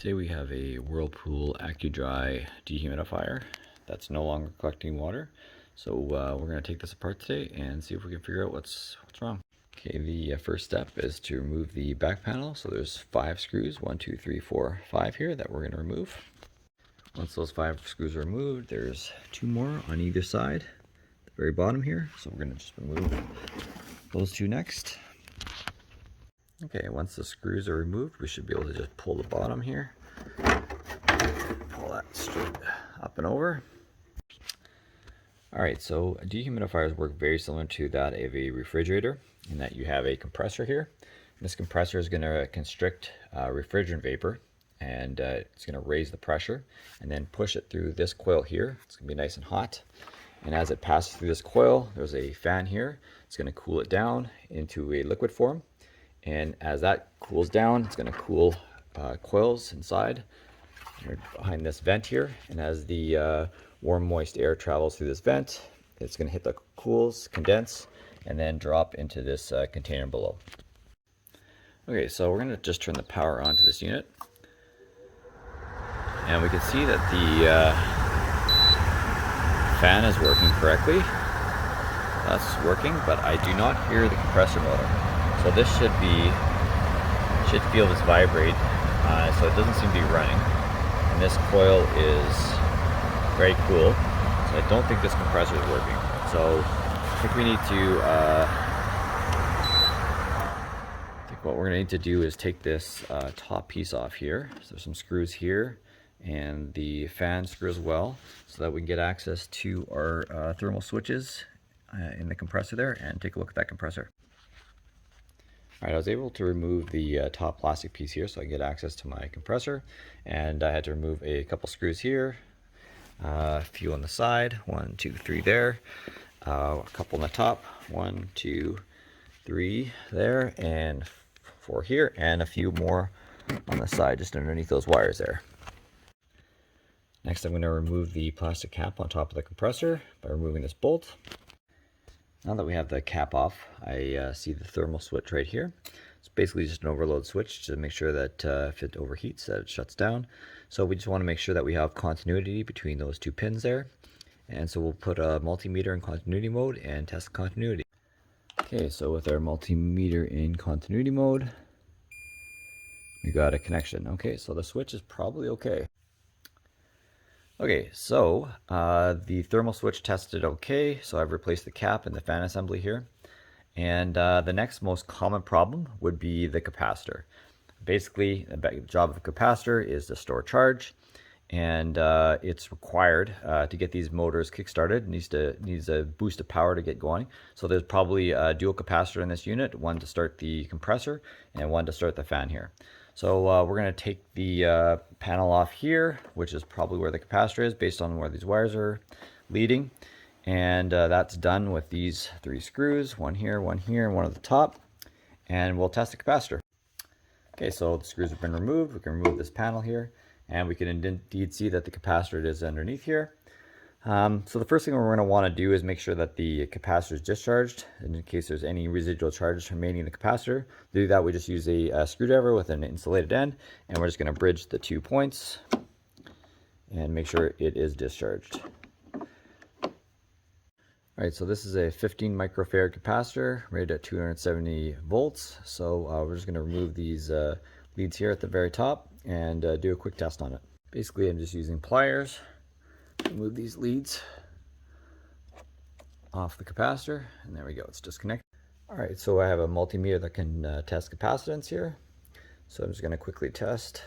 Today we have a Whirlpool Accudry dehumidifier that's no longer collecting water. So we're going to take this apart today and see if we can figure out what's wrong. Okay, the first step is to remove the back panel. So there's 5 screws, 1, 2, 3, 4, 5 here that we're going to remove. Once those 5 screws are removed, there's 2 more on either side, at the very bottom here. So we're going to just remove those 2 next. Okay, once the screws are removed, we should be able to just pull the bottom here. Pull that straight up and over. Alright, so dehumidifiers work very similar to that of a refrigerator in that you have a compressor here. And this compressor is going to constrict refrigerant vapor, and it's going to raise the pressure and then push it through this coil here. It's going to be nice and hot. And as it passes through this coil, there's a fan here. It's going to cool it down into a liquid form. And as that cools down, it's going to cool coils inside behind this vent here. And as the warm, moist air travels through this vent, it's going to hit the cools, condense, and then drop into this container below. Okay, so we're going to just turn the power on to this unit. And we can see that the fan is working correctly. That's working, but I do not hear the compressor motor. So this should feel this vibrate, so it doesn't seem to be running. And this coil is very cool, so I don't think this compressor is working. So I think we need to, I think what we're gonna need to do is take this top piece off here. So there's some screws here and the fan screw as well, so that we can get access to our thermal switches in the compressor there and take a look at that compressor. Alright, I was able to remove the top plastic piece here so I can get access to my compressor, and I had to remove a couple screws here, a few on the side, 1, 2, 3 there, a couple on the top, 1, 2, 3 there, and 4 here, and a few more on the side just underneath those wires there. Next I'm going to remove the plastic cap on top of the compressor by removing this bolt. Now that we have the cap off, I see the thermal switch right here. It's basically just an overload switch to make sure that if it overheats, that it shuts down. So we just want to make sure that we have continuity between those 2 pins there. And so we'll put a multimeter in continuity mode and test continuity. Okay, so with our multimeter in continuity mode, we got a connection. Okay, so the switch is probably okay. Okay, so the thermal switch tested okay, so I've replaced the cap and the fan assembly here. And the next most common problem would be the capacitor. Basically, the job of a capacitor is to store charge, and it's required to get these motors kick-started. It needs a boost of power to get going. So there's probably a dual capacitor in this unit, one to start the compressor and one to start the fan here. So we're going to take the panel off here, which is probably where the capacitor is based on where these wires are leading. And that's done with these 3 screws, one here, and one at the top. And we'll test the capacitor. Okay, so the screws have been removed. We can remove this panel here, and we can indeed see that the capacitor is underneath here. So the first thing we're going to want to do is make sure that the capacitor is discharged, in case there's any residual charges remaining in the capacitor. To do that, we just use a screwdriver with an insulated end, and we're just going to bridge the 2 points and make sure it is discharged. Alright, so this is a 15 microfarad capacitor rated at 270 volts. So we're just going to remove these leads here at the very top and do a quick test on it. Basically, I'm just using pliers. Remove these leads off the capacitor, and there we go, it's disconnected. Alright, so I have a multimeter that can test capacitance here. So I'm just going to quickly test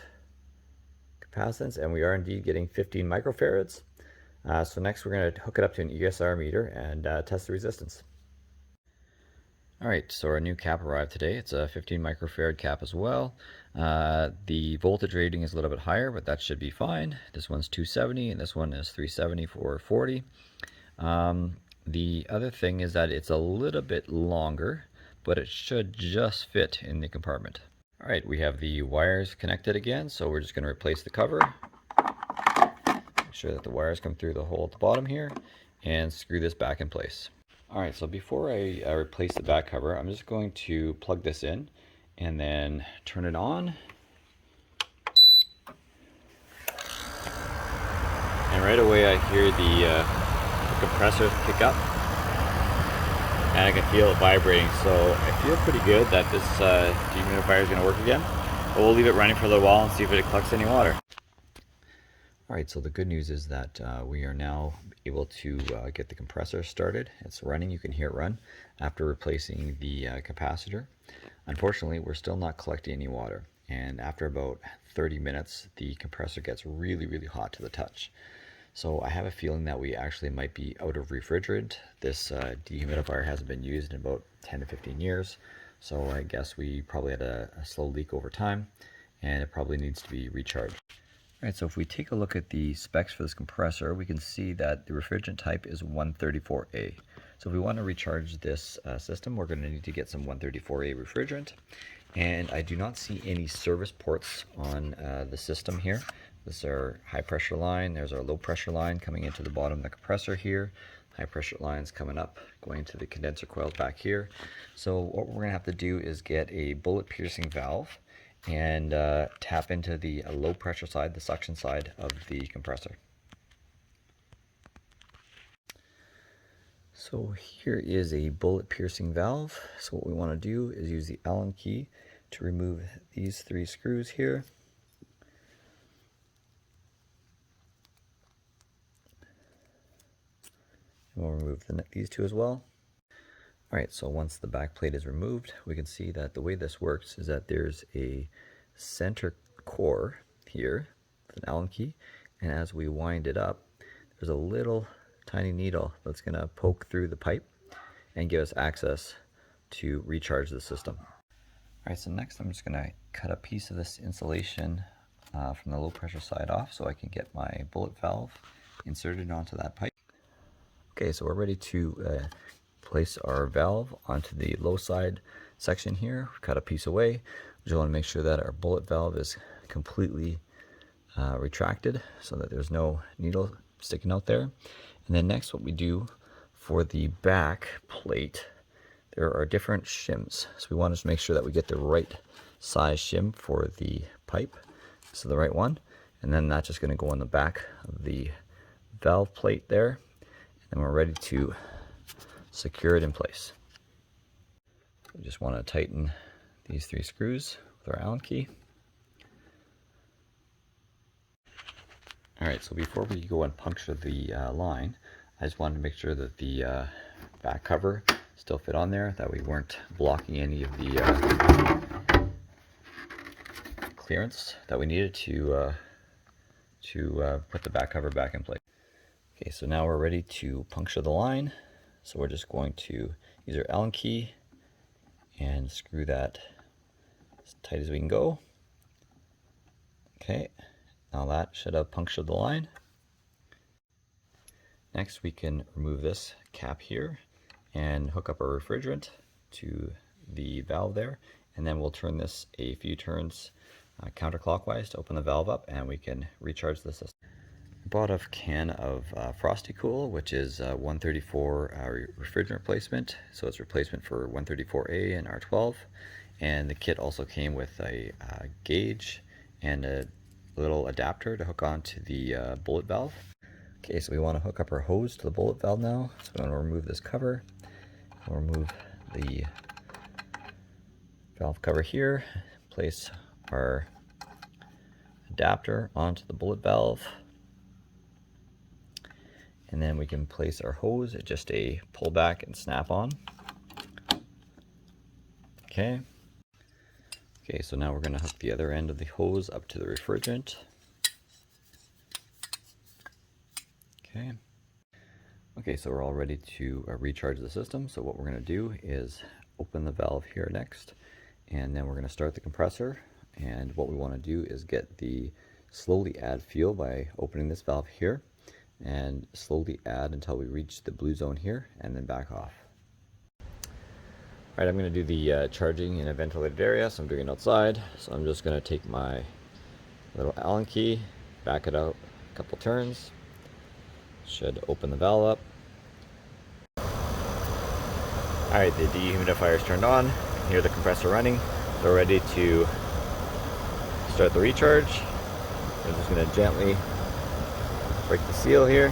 capacitance, and we are indeed getting 15 microfarads. So next we're going to hook it up to an ESR meter and test the resistance. Alright, so our new cap arrived today. It's a 15 microfarad cap as well. The voltage rating is a little bit higher, but that should be fine. This one's 270 and this one is 370 for 40. The other thing is that it's a little bit longer, but it should just fit in the compartment. Alright, we have the wires connected again, so we're just going to replace the cover. Make sure that the wires come through the hole at the bottom here, and screw this back in place. Alright, so before I replace the back cover, I'm just going to plug this in and then turn it on right away I hear the compressor kick up, and I can feel it vibrating. So I feel pretty good that this dehumidifier is going to work again. But we'll leave it running for a little while and see if it collects any water. Alright, so the good news is that we are now able to get the compressor started. It's running, you can hear it run after replacing the capacitor. Unfortunately, we're still not collecting any water, and after about 30 minutes the compressor gets really hot to the touch. So I have a feeling that we actually might be out of refrigerant. This dehumidifier hasn't been used in about 10 to 15 years, so I guess we probably had a slow leak over time, and it probably needs to be recharged. Alright, so if we take a look at the specs for this compressor, we can see that the refrigerant type is 134A. So if we want to recharge this system, we're going to need to get some 134A refrigerant. And I do not see any service ports on the system here. This is our high pressure line, there's our low pressure line coming into the bottom of the compressor here. High pressure lines coming up, going to the condenser coils back here. So what we're going to have to do is get a bullet piercing valve and tap into the low pressure side, the suction side of the compressor. So here is a bullet piercing valve. So what we want to do is use the Allen key to remove these 3 screws here. And we'll remove these 2 as well. Alright, so once the back plate is removed, we can see that the way this works is that there's a center core here with an Allen key, and as we wind it up, there's a little tiny needle that's going to poke through the pipe and give us access to recharge the system. Alright, so next I'm just going to cut a piece of this insulation from the low pressure side off so I can get my bullet valve inserted onto that pipe. Okay, so we're ready to place our valve onto the low side section here. Cut a piece away. We just want to make sure that our bullet valve is completely retracted so that there's no needle sticking out there. And then next, what we do for the back plate, there are different shims. So we want to just make sure that we get the right size shim for the pipe. So the right one. And then that's just going to go on the back of the valve plate there. And we're ready to secure it in place. We just want to tighten these 3 screws with our Allen key. Alright, so before we go and puncture the line, I just wanted to make sure that the back cover still fit on there, that we weren't blocking any of the clearance that we needed to put the back cover back in place. Okay, so now we're ready to puncture the line. So we're just going to use our Allen key and screw that as tight as we can go. Okay, now that should have punctured the line. Next we can remove this cap here and hook up our refrigerant to the valve there, and then we'll turn this a few turns counterclockwise to open the valve up, and we can recharge the system. Bought a can of Frosty Cool, which is 134 refrigerant replacement, so it's replacement for 134A and R12, and the kit also came with a gauge and a little adapter to hook onto the bullet valve. Okay, so we want to hook up our hose to the bullet valve now, so we want to remove this cover. We'll remove the valve cover here, place our adapter onto the bullet valve, and then we can place our hose at just a pull back and snap on. Okay. Okay, so now we're going to hook the other end of the hose up to the refrigerant. Okay. Okay, so we're all ready to recharge the system. So what we're going to do is open the valve here next, and then we're going to start the compressor. And what we want to do is slowly add fuel by opening this valve here, and slowly add until we reach the blue zone here, and then back off. Alright, I'm going to do the charging in a ventilated area, so I'm doing it outside. So I'm just going to take my little Allen key, back it out a couple turns, should open the valve up. Alright, the dehumidifier is turned on, you can hear the compressor running, so we're ready to start the recharge. We're just going to gently break the seal here.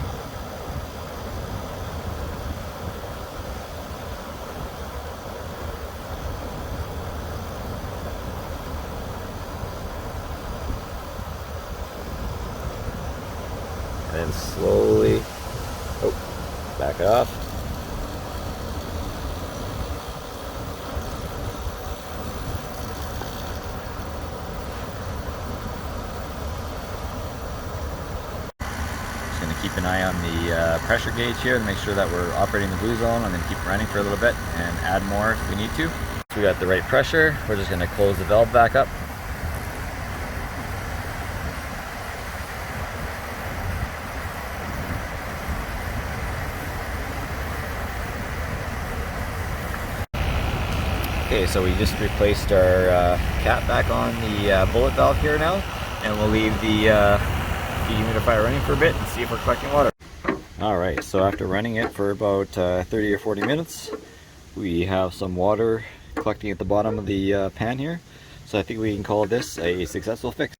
And then slowly, back it off. Just going to keep an eye on the pressure gauge here to make sure that we're operating the blue zone. I'm going to keep running for a little bit and add more if we need to. So we got the right pressure. We're just going to close the valve back up. Okay, so we just replaced our cap back on the bullet valve here now, and we'll leave the dehumidifier running for a bit and see if we're collecting water. Alright, so after running it for about 30 or 40 minutes, we have some water collecting at the bottom of the pan here. So I think we can call this a successful fix.